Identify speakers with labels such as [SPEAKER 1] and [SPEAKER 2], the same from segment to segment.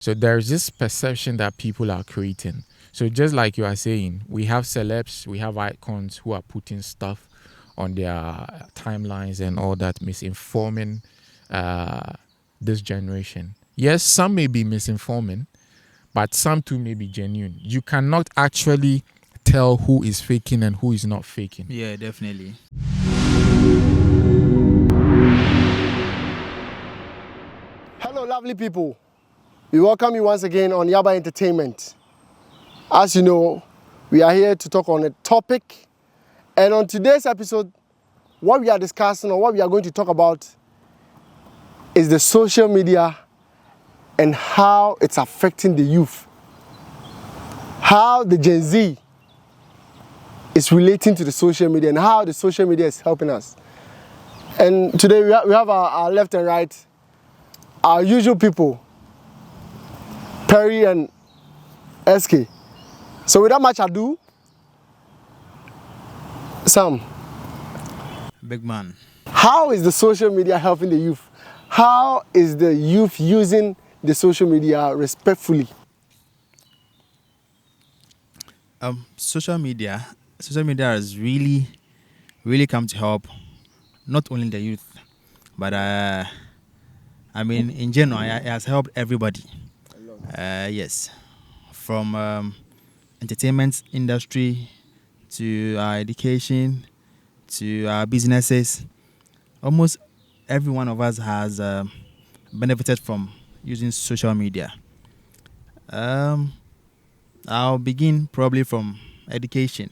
[SPEAKER 1] So there's this perception that people are creating. So just like you are saying, we have celebs, we have icons who are putting stuff on their timelines and all that, misinforming uh, this generation. Yes, some may be misinforming, but some too may be genuine. You cannot actually tell who is faking and who is not faking.
[SPEAKER 2] Yeah, definitely.
[SPEAKER 3] Hello, lovely people. We welcome you once again on Yaba Entertainment. As you know, we are here to talk on a topic. And on today's episode, what we are discussing or what we are going to talk about is the social media and how it's affecting the youth. How the Gen Z is relating to the social media and how the social media is helping us. And today we have our left and right, our usual people, Perry and SK. So without much ado, Sam,
[SPEAKER 2] Big man.
[SPEAKER 3] how is the social media helping the youth? How is the youth using the social media respectfully?
[SPEAKER 2] Social media has really come to help not only the youth, but in general, it has helped everybody. Yes, from entertainment industry to our education to our businesses. Almost every one of us has benefited from using social media. I'll begin probably from education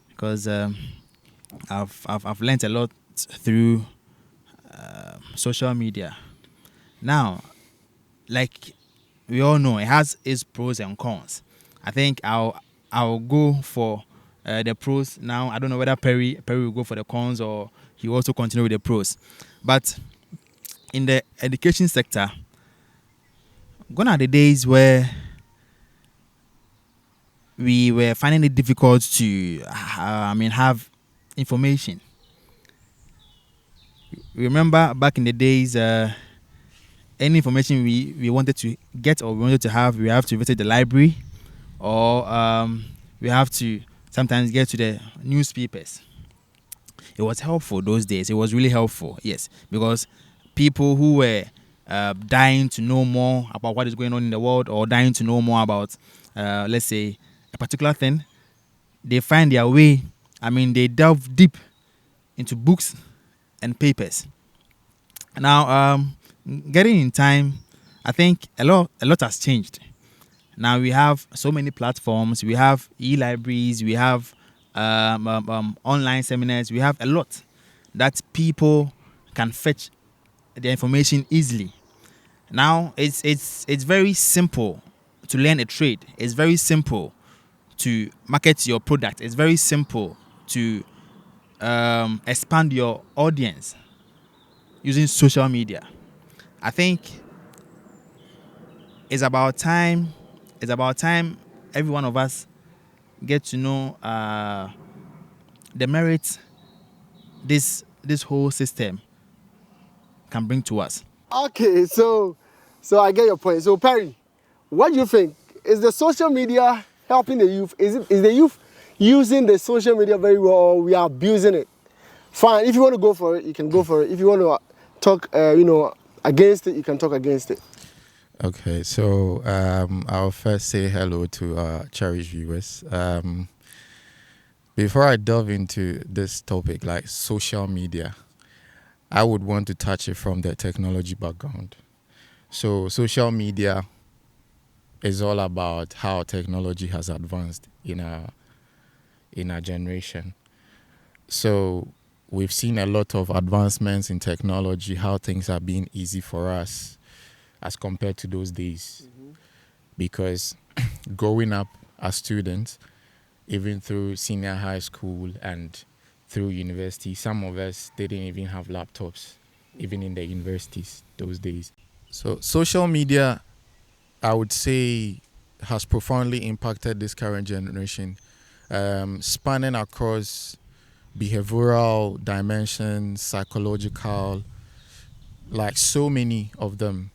[SPEAKER 2] because I've learned a lot through social media. Now, like we all know, it has its pros and cons. I think I'll go for the pros now. I don't know whether Perry will go for the cons or he will also continue with the pros. But in the education sector, gone are the days where we were finding it difficult to have information. Remember back in the days, any information we wanted to get or we wanted to have, we have to visit the library or we have to sometimes get to the newspapers. It was helpful those days. It was really helpful, yes, because people who were dying to know more about what is going on in the world or dying to know more about, let's say, a particular thing, they find their way. They delve deep into books and papers. Now, getting in time, I think a lot has changed. Now we have so many platforms. We have e-libraries. We have online seminars. We have a lot that people can fetch the information easily. Now it's very simple to learn a trade. It's very simple to market your product. It's very simple to expand your audience using social media. I think it's about time. It's about time every one of us get to know the merits this whole system can bring to us.
[SPEAKER 3] Okay, so I get your point. So Perry, what do you think? Is the social media helping the youth? Is the youth using the social media very well, or we are abusing it? Fine. If you want to go for it, you can go for it. If you want to talk, against it, you can talk against it.
[SPEAKER 1] Okay, so I'll first say hello to our cherished viewers. Before I delve into this topic, like social media, I would want to touch it from the technology background. So social media is all about how technology has advanced in our generation. So we've seen a lot of advancements in technology, how things are being easy for us as compared to those days. Because growing up as students, even through senior high school and through university, some of us didn't even have laptops, even in the universities those days. So social media, I would say, has profoundly impacted this current generation, spanning across behavioral dimensions, psychological, like so many of them.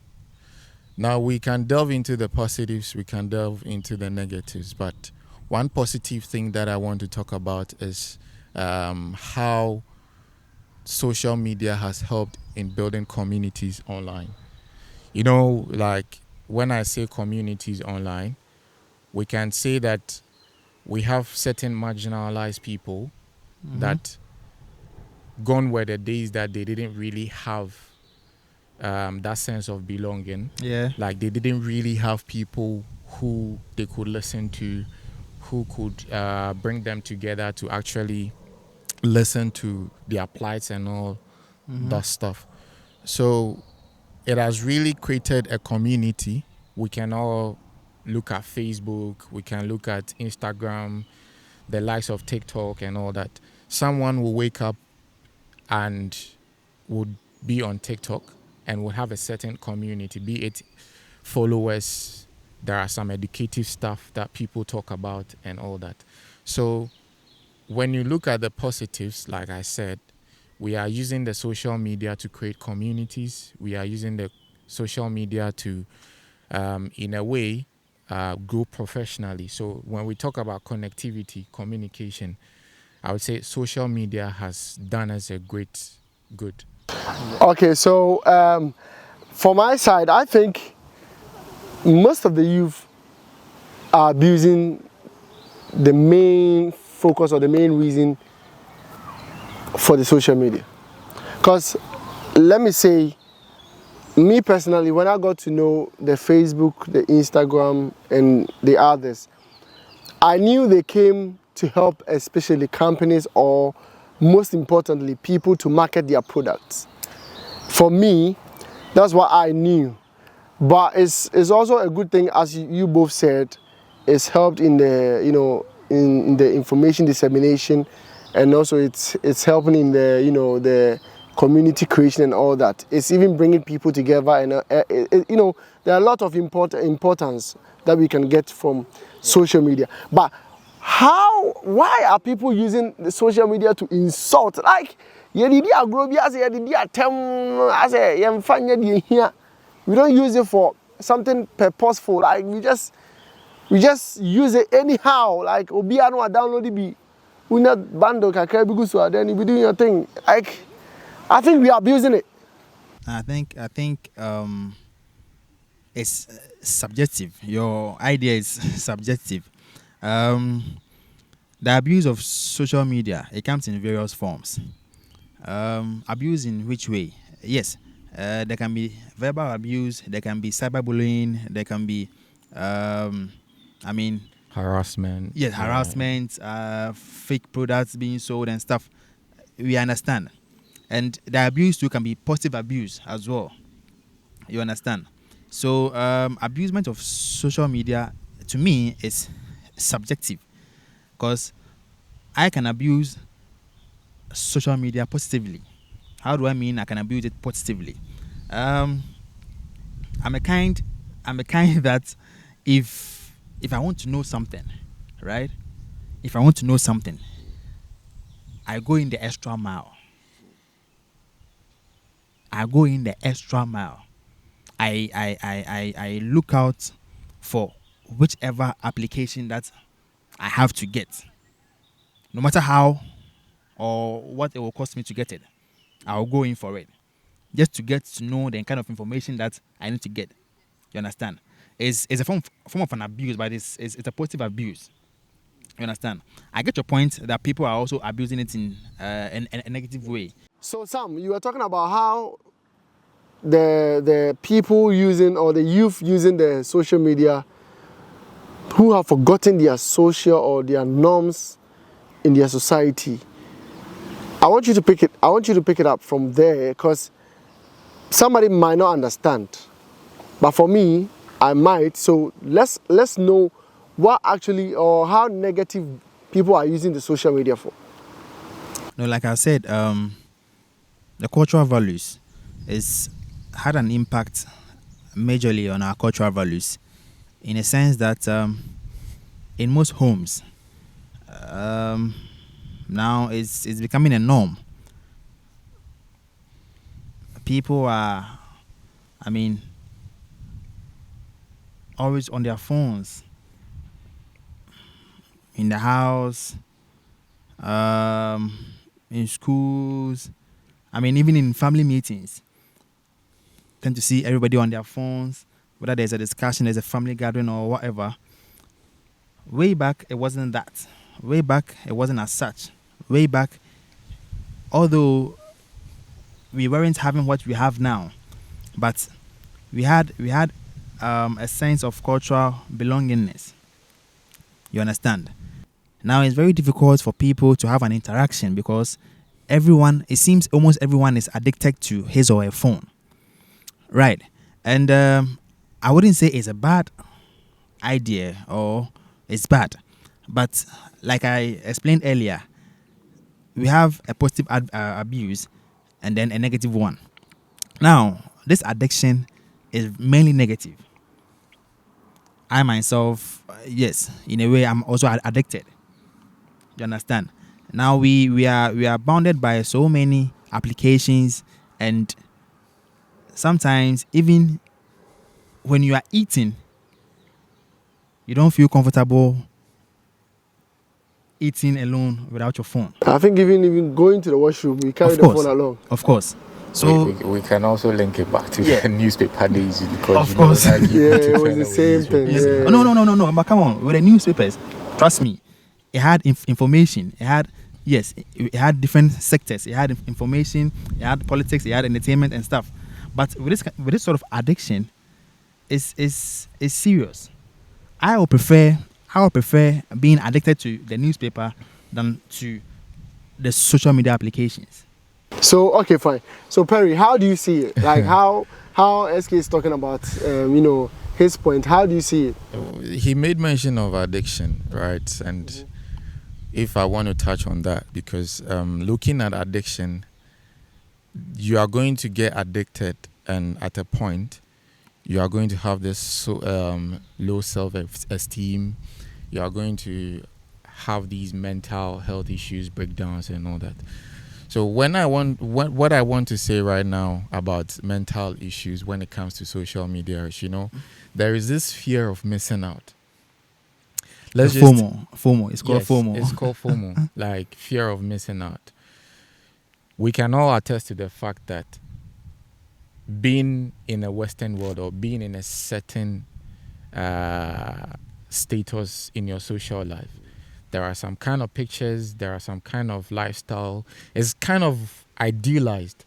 [SPEAKER 1] Now we can delve into the positives, we can delve into the negatives, but one positive thing that I want to talk about is how social media has helped in building communities online. You know, like when I say communities online, we can say that we have certain marginalized people that gone were the days that they didn't really have that sense of belonging.
[SPEAKER 2] Yeah.
[SPEAKER 1] Like they didn't really have people who they could listen to, who could bring them together to actually listen to their plights and all that stuff. So it has really created a community. We can all look at Facebook, we can look at Instagram, the likes of TikTok and all that. Someone will wake up and would be on TikTok and would have a certain community, be it followers. There are some educative stuff that people talk about and all that. So when you look at the positives, like I said, we are using the social media to create communities. We are using the social media to, in a way, grow professionally. So when we talk about connectivity, communication, I would say social media has done us a great good.
[SPEAKER 3] Okay, so for my side, I think most of the youth are abusing the main focus or the main reason for the social media. Because let me say, me personally, when I got to know the Facebook, the Instagram, and the others, I knew they came to help especially companies or most importantly people to market their products. For me, that's what I knew. But it's also a good thing, as you both said, it's helped in the, you know, in the information dissemination, and also it's helping in the, you know, the community creation and all that. It's even bringing people together, and you know, there are a lot of importance that we can get from social media. But why are people using the social media to insult? Like, we don't use it for something purposeful. Like we just use it anyhow. Like obiano download it be una bando kakra bi guso, then you be doing your thing. Like I think we are abusing it.
[SPEAKER 2] I think it's subjective. Your idea is subjective. The abuse of social media, it comes in various forms. Abuse in which way? Yes, there can be verbal abuse, there can be cyberbullying, there can be,
[SPEAKER 1] Harassment.
[SPEAKER 2] yes, harassment, fake products being sold and stuff. We understand. And the abuse too can be positive abuse as well. You understand? So abusement of social media to me is subjective, because I can abuse social media positively. How do I mean I can abuse it positively? I'm a kind that if I want to know something, right? If I want to know something, I go in the extra mile. I go in the extra mile. I look out for whichever application that I have to get. No matter how or what it will cost me to get it, I'll go in for it. Just to get to know the kind of information that I need to get. You understand? It's a form of an abuse, but it's a positive abuse. You understand? I get your point that people are also abusing it in a negative way.
[SPEAKER 3] So Sam, you were talking about how the people using, or the youth using the social media, who have forgotten their social or their norms in their society. I want you to pick it up from there, because somebody might not understand, but for me, I might. So let's know what actually, or how negative people are using the social media for.
[SPEAKER 2] No, like I said, the cultural values had an impact majorly on our cultural values, in a sense that in most homes, now it's becoming a norm. People are, always on their phones, in the house, um, in schools. I mean, even in family meetings, tend to see everybody on their phones, whether there's a discussion, there's a family gathering or whatever. Way back, it wasn't that. Way back, it wasn't as such. Way back, although we weren't having what we have now, but we had a sense of cultural belongingness. You understand? Now it's very difficult for people to have an interaction because it seems almost everyone is addicted to his or her phone. Right. And I wouldn't say it's a bad idea or it's bad. But like I explained earlier, we have a positive abuse and then a negative one. Now, this addiction is mainly negative. I myself, yes, in a way, I'm also addicted. You understand? Now we are bounded by so many applications, and sometimes even when you are eating, you don't feel comfortable eating alone without your phone.
[SPEAKER 3] I think even going to the washroom, we carry the phone along.
[SPEAKER 2] Of course. So
[SPEAKER 1] we can also link it back to
[SPEAKER 2] Yeah.
[SPEAKER 1] the newspaper days because
[SPEAKER 2] Of course.
[SPEAKER 3] Yeah, it was the same thing.
[SPEAKER 2] yes.
[SPEAKER 3] Yeah.
[SPEAKER 2] No. But come on, with the newspapers, trust me, it had information. It had different sectors. It had information. It had politics. It had entertainment and stuff. But with this sort of addiction, is serious. I would prefer being addicted to the newspaper than to the social media applications.
[SPEAKER 3] So okay, fine. So Perry, how do you see it? Like how SK is talking about, his point. How do you see it?
[SPEAKER 1] He made mention of addiction, right? And if I want to touch on that, because looking at addiction, you are going to get addicted, and at a point, you are going to have this low self-esteem. You are going to have these mental health issues, breakdowns, and all that. So what I want to say right now about mental issues when it comes to social media is, there is this fear of missing out.
[SPEAKER 2] FOMO. It's called FOMO.
[SPEAKER 1] It's called FOMO, like fear of missing out. We can all attest to the fact that being in a Western world or being in a certain status in your social life, there are some kind of pictures, there are some kind of lifestyle. It's kind of idealized.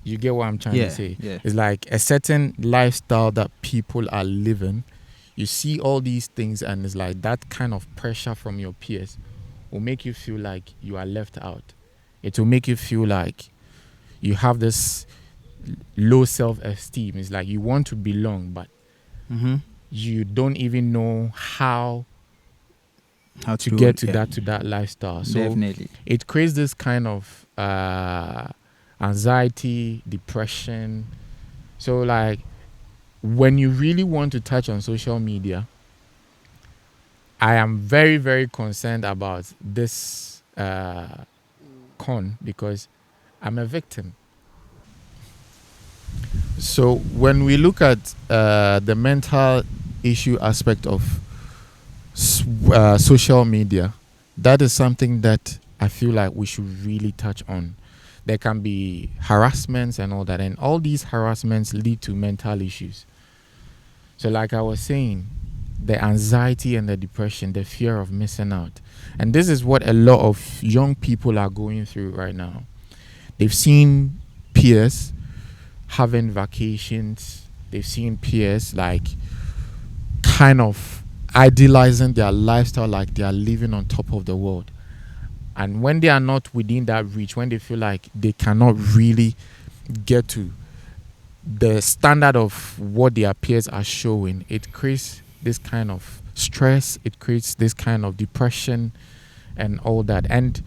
[SPEAKER 1] You get what I'm trying to say?
[SPEAKER 2] Yeah.
[SPEAKER 1] It's like a certain lifestyle that people are living. You see all these things, and it's like that kind of pressure from your peers will make you feel like you are left out. It will make you feel like you have this low self-esteem. It's like you want to belong, but you don't even know how to get to that lifestyle. So
[SPEAKER 2] definitely,
[SPEAKER 1] it creates this kind of anxiety, depression. So like when you really want to touch on social media, I am very, very concerned about this con because I'm a victim. So when we look at the mental issue aspect of social media, that is something that I feel like we should really touch on. There can be harassments and all that, and all these harassments lead to mental issues. So like I was saying, the anxiety and the depression, the fear of missing out. And this is what a lot of young people are going through right now. They've seen peers having vacations. They've seen peers like kind of idealizing their lifestyle like they are living on top of the world. And when they are not within that reach, when they feel like they cannot really get to the standard of what their peers are showing, it creates this kind of stress, it creates this kind of depression and all that. And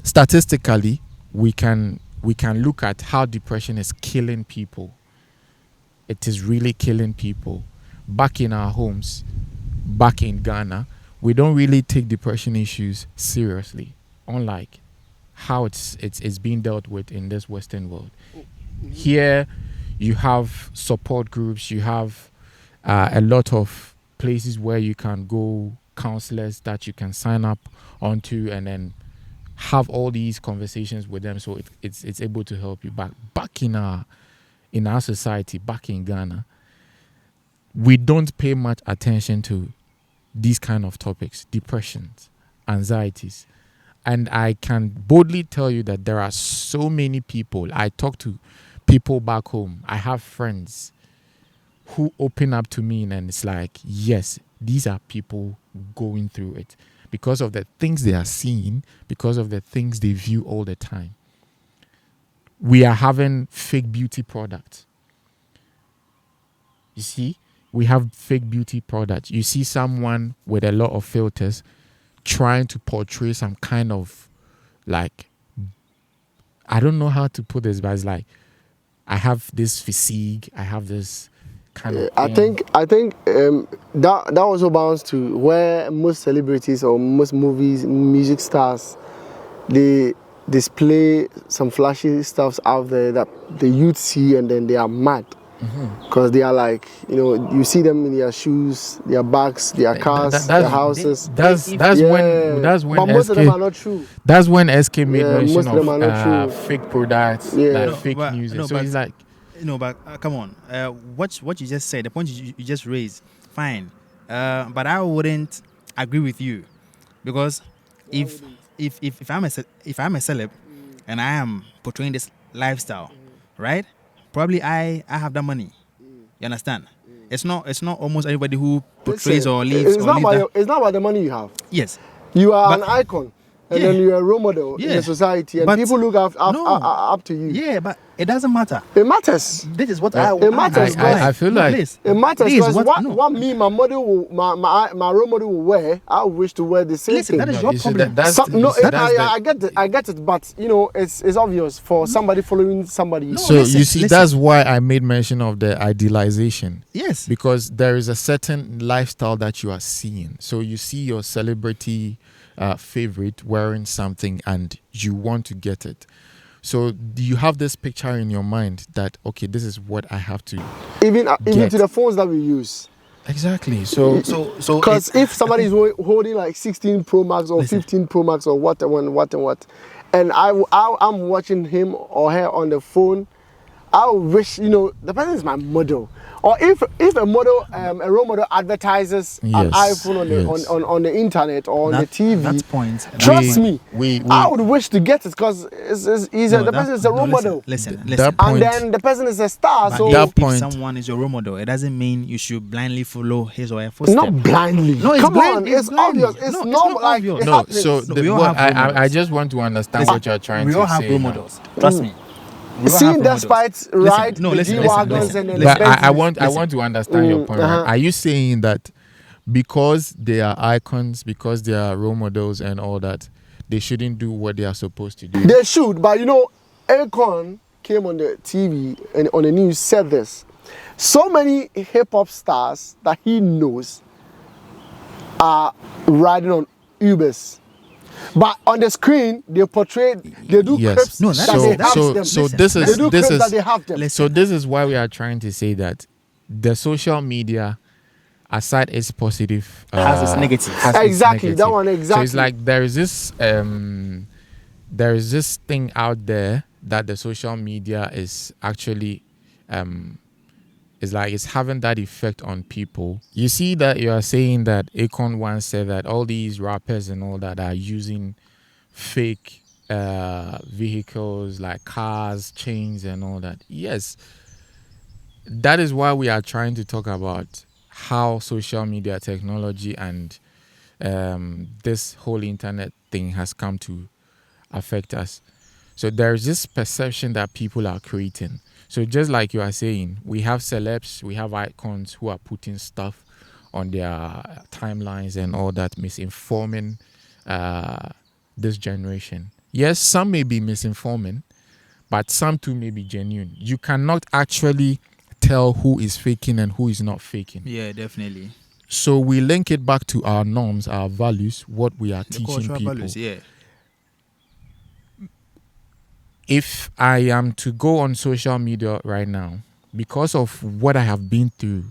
[SPEAKER 1] statistically, we can look at how depression is killing people. It is really killing people. Back in our homes, back in Ghana, we don't really take depression issues seriously, unlike how it's being dealt with in this Western world. Here, you have support groups, you have a lot of places where you can go, counselors that you can sign up onto, and then have all these conversations with them, so it's able to help you. Back in our society, back in Ghana, we don't pay much attention to these kind of topics, depressions, anxieties. And I can boldly tell you that there are so many people. I talk to people back home. I have friends who open up to me, and it's like, yes, these are people going through it because of the things they are seeing, because of the things they view all the time. We are having fake beauty products. You see, we have fake beauty products. You see someone with a lot of filters trying to portray some kind of, like, I don't know how to put this, but it's like, I have this physique, I have this kind of
[SPEAKER 3] I think that also bounds to where most celebrities or most movies, music stars, they display some flashy stuffs out there that the youth see, and then they are mad. Because they are like, you see them in their shoes, their bags, their cars, their houses.
[SPEAKER 1] That's when
[SPEAKER 3] but most of them are not true.
[SPEAKER 1] That's when SK made mention
[SPEAKER 3] most of them are not
[SPEAKER 1] of
[SPEAKER 3] true.
[SPEAKER 1] fake products, like fake music. So it's like,
[SPEAKER 2] come on. What you just said, the point you just raised, fine. But I wouldn't agree with you, because if I'm a celeb and I am portraying this lifestyle, right? Probably I have that money. You understand? It's not almost everybody who portrays or lives.
[SPEAKER 3] It's not about the money you have.
[SPEAKER 2] Yes.
[SPEAKER 3] You are an icon, and then you're a role model in the society, and people look up to you.
[SPEAKER 2] Yeah, but it doesn't matter.
[SPEAKER 3] It matters.
[SPEAKER 2] This is what
[SPEAKER 3] It matters.
[SPEAKER 1] I feel like
[SPEAKER 3] it matters, because what me, my model, will, my role model will wear, I wish to wear the same thing.
[SPEAKER 2] That is your problem.
[SPEAKER 3] I get it, but it's obvious for somebody following somebody.
[SPEAKER 1] So you see, that's why I made mention of the idealization.
[SPEAKER 2] Yes.
[SPEAKER 1] Because there is a certain lifestyle that you are seeing. So you see your celebrity favorite wearing something, and you want to get it. So you have this picture in your mind that, okay, this is what I have to
[SPEAKER 3] even to the phones that we use.
[SPEAKER 1] Exactly. So
[SPEAKER 3] because if somebody is holding like 16 Pro Max or 15 Pro Max or what, and I'm watching him or her on the phone, I wish, the person is my model. Or if a model, a role model advertises an iPhone on the internet or on the TV,
[SPEAKER 2] that's point.
[SPEAKER 3] Trust me, I would wish to get it, because the person is a role model.
[SPEAKER 2] Listen.
[SPEAKER 3] And then the person is a star.
[SPEAKER 2] But
[SPEAKER 3] so
[SPEAKER 2] if someone is your role model, it doesn't mean you should blindly follow his or her footsteps.
[SPEAKER 3] Not blindly.
[SPEAKER 2] No, it's
[SPEAKER 3] Come
[SPEAKER 2] blind,
[SPEAKER 3] on, it's obvious. It's not like
[SPEAKER 2] obvious.
[SPEAKER 3] it
[SPEAKER 1] no.
[SPEAKER 3] happens.
[SPEAKER 1] So I just want to understand what you're trying to say.
[SPEAKER 2] We all have role models. Trust me.
[SPEAKER 3] Seeing despite ride the G-Wagons and then the
[SPEAKER 1] But I
[SPEAKER 3] Benzes.
[SPEAKER 1] want to understand your point. Right? Are you saying that because they are icons, because they are role models and all that, they shouldn't do what they are supposed to do?
[SPEAKER 3] They should, but Akon came on the TV and on the news, said this. So many hip-hop stars that he knows are riding on Ubers. But on the screen, they do clips that they have them.
[SPEAKER 1] So this is why we are trying to say that the social media, aside its positive,
[SPEAKER 2] has its negative.
[SPEAKER 3] Exactly, that one exactly.
[SPEAKER 1] So it's like there is this thing out there that the social media is actually it's having that effect on people. You see that you are saying that Akon once said that all these rappers and all that are using fake vehicles like cars, chains and all that. Yes, that is why we are trying to talk about how social media technology and this whole internet thing has come to affect us. So there's this perception that people are creating. So just like you are saying, we have celebs, we have icons who are putting stuff on their timelines and all that, misinforming this generation. Yes, some may be misinforming, but some too may be genuine. You cannot actually tell who is faking and who is not faking.
[SPEAKER 2] Yeah, definitely.
[SPEAKER 1] So we link it back to our norms, our values, what we are teaching people.
[SPEAKER 2] Values, yeah.
[SPEAKER 1] If I am to go on social media right now, because of what I have been through,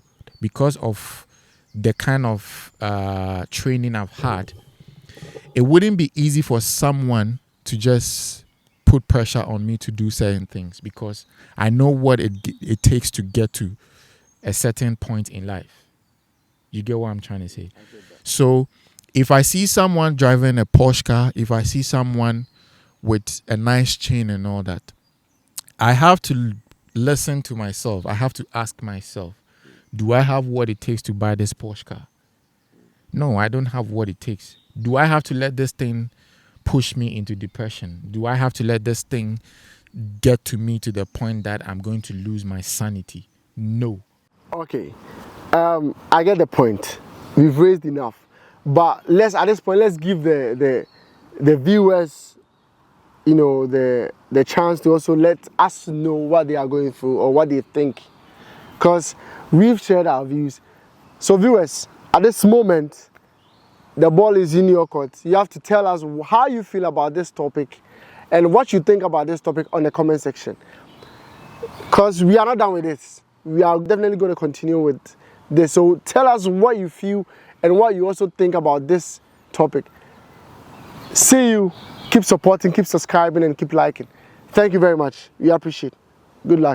[SPEAKER 1] because of the kind of training I've had, it wouldn't be easy for someone to just put pressure on me to do certain things, because I know what it takes to get to a certain point in life. You get what I'm trying to say? So if I see someone driving a Porsche car, if I see someone with a nice chain and all that, I have to listen to myself. I have to ask myself, do I have what it takes to buy this Porsche car? No, I don't have what it takes. Do I have to let this thing push me into depression? Do I have to let this thing get to me to the point that I'm going to lose my sanity? No.
[SPEAKER 3] Okay, I get the point. We've raised enough, but at this point let's give the viewers, the chance to also let us know what they are going through or what they think, because we've shared our views. So viewers, at this moment, the ball is in your court. You have to tell us how you feel about this topic and what you think about this topic on the comment section, because we are not done with this. We are definitely going to continue with this. So tell us what you feel and what you also think about this topic. See you. Keep supporting, keep subscribing, and keep liking. Thank you very much. We appreciate it. Good luck.